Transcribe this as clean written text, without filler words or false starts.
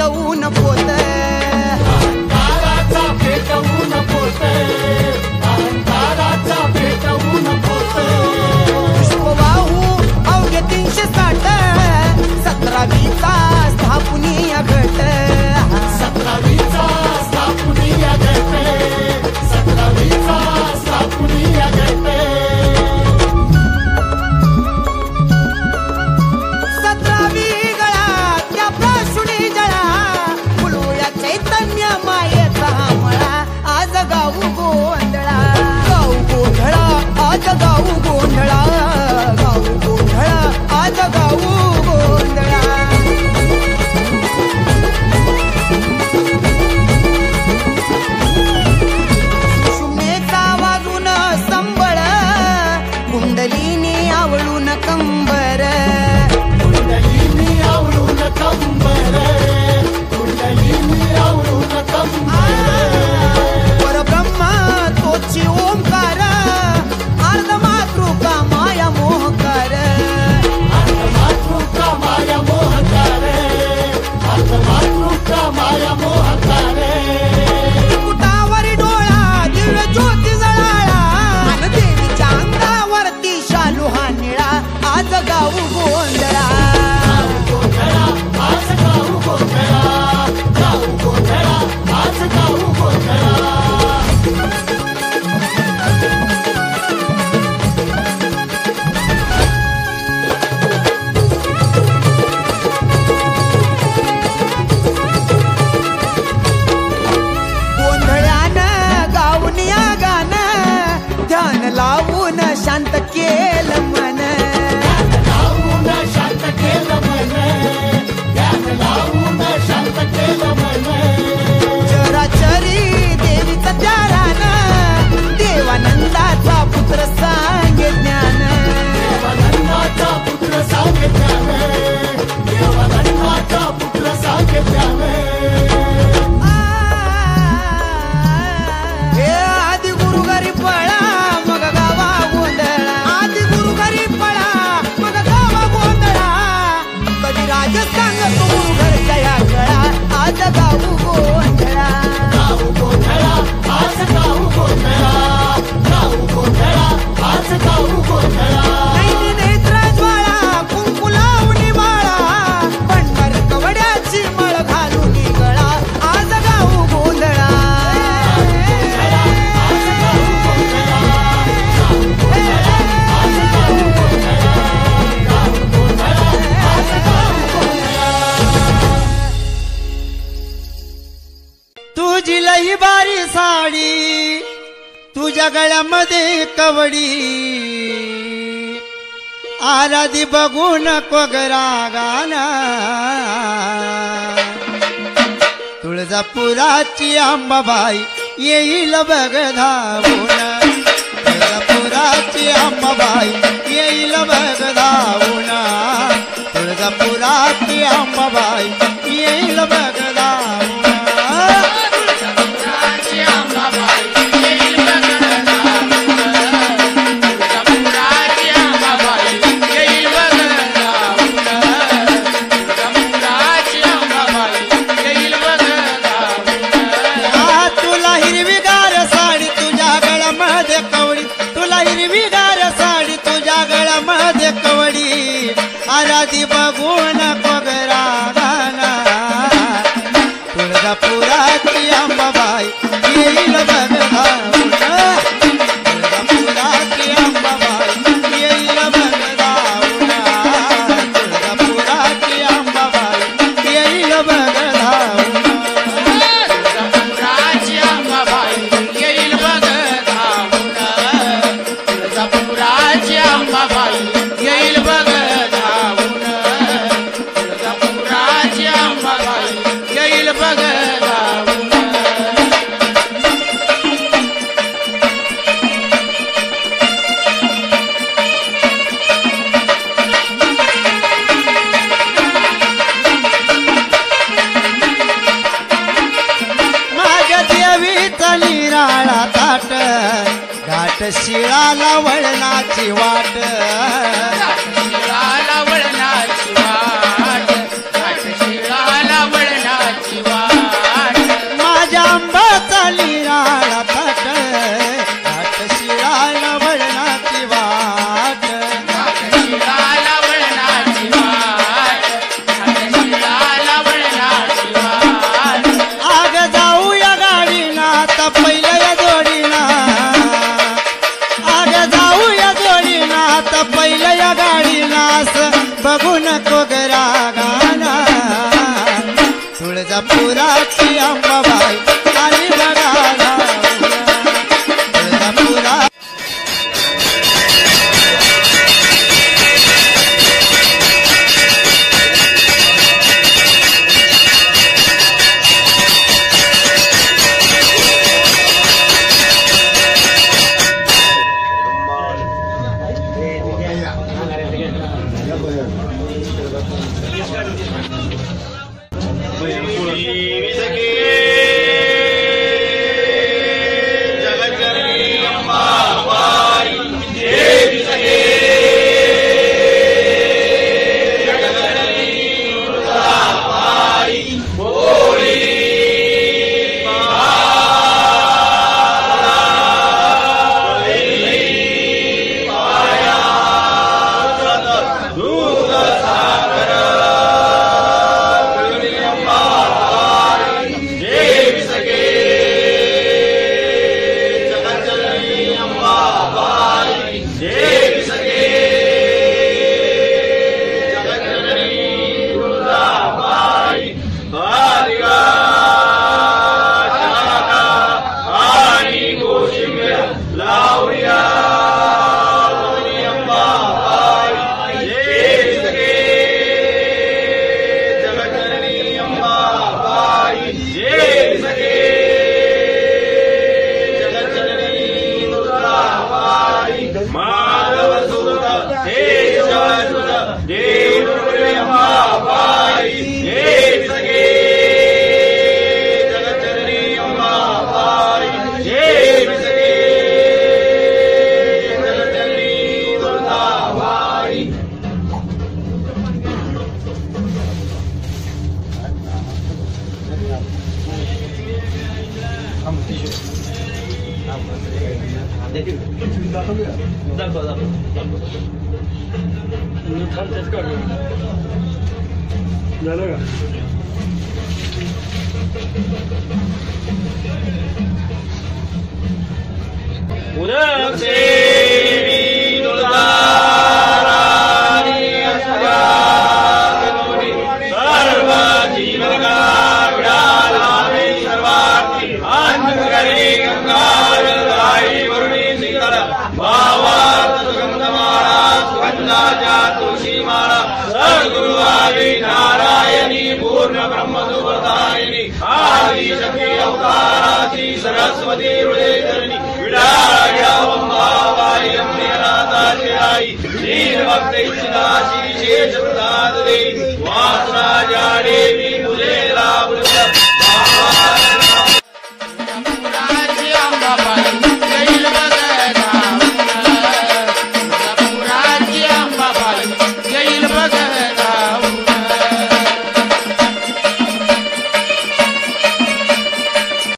पेटवून पोत अहंकाराचा पेटवून पोत अहंकाराचा पेटवून पोत पुष्पवाहू अवघे 360 17वीचा स्थापुनीय गट 17वीचा स्थापुनीय गट 17वीचा स्थापुनीय गट 17वी गळा त्या प्रशुनी जळा फुलूया चैतन्य मायेचा मळा आज गाऊ गोंधळा गाऊ गोंधळा आज गाऊ गोंधळा गाऊ गोंधळा आज गाऊ गोंधळा सुमेचा वाजून संबळ कुंडलीने आवळून कंबर कुंडलीनी आवळून कंबर कुंडलीनी आवळून कंबर परब्रह्म तोची ओंकार अर्धमातृका माया मोहकार अर्धमातृका माया मोहकार अर्धमातृका माया मोहकार कुटावरी डोळा दिव्य ज्योती जळाळा आणि देवीच्या अंगावरती शालू हा निळा आज गाऊ गोंधळा गोंधळा आज गाऊ गोंधळा गाऊ गोंधळा आज गाऊ गोंधळा गोंधळ्यानं गाऊन या गाणं ध्यान लावून शांत केलं मन लावून शांत केलं मन ध्यान लावून शांत केलं मन चराचरी देवीचा त्यारानं देवानंदाचा पुत्र सांगे ज्ञान देवानंदाचा पुत्र सांगे ज्ञान देवानंदाचा पुत्र सांगे ज्ञान हे आदि गुरु घरी पळा मग गावा गोंधळा आदि गुरु घरी पळा मग गावा गोंधळा कधी राज सांगतो गुरु घरच्या या कळा आज गाऊ गोंधळा गाऊ गोंधळा आज गाऊ गोंधळा गाऊ गोंधळा आज गाऊ गोंधळा नैनी नेत्र ज्वाळा कुंकू लावणी माळा पंढर कवड्याची मळ घालून गळा आज गाऊ गोंधळा तुझी लई बारी साडी तुझ्या गळ्यामध्ये कवडी आराधी बघून कोगरा गाना तुळजापुराची अंबाबाई येईल बघ धावून तुळजापुराची अंबाबाई येईल बघ धावून तुळजापुराची अंबाबाई येईल बघ धावून आराधी बघून कोगरा गाना तुळजापुराची अंबाबाई येईल बघ धावून तुळजापुराची अंबाबाई येईल बघ धावून तुळजापुराची अंबाबाई येईल बघ धावून तुळजापुराची अंबाबाई येईल बघ धावून तुळजापुराची अंबाबाई येईल बघ घाट शिळाला वळणाची वाट शिळाला वळणाची वाट घाट शिळाला वळणाची इतिहास बघू नको गरागाना तुळजापुराची अंबाबाई आली बघायला तुळजापुरा उदक से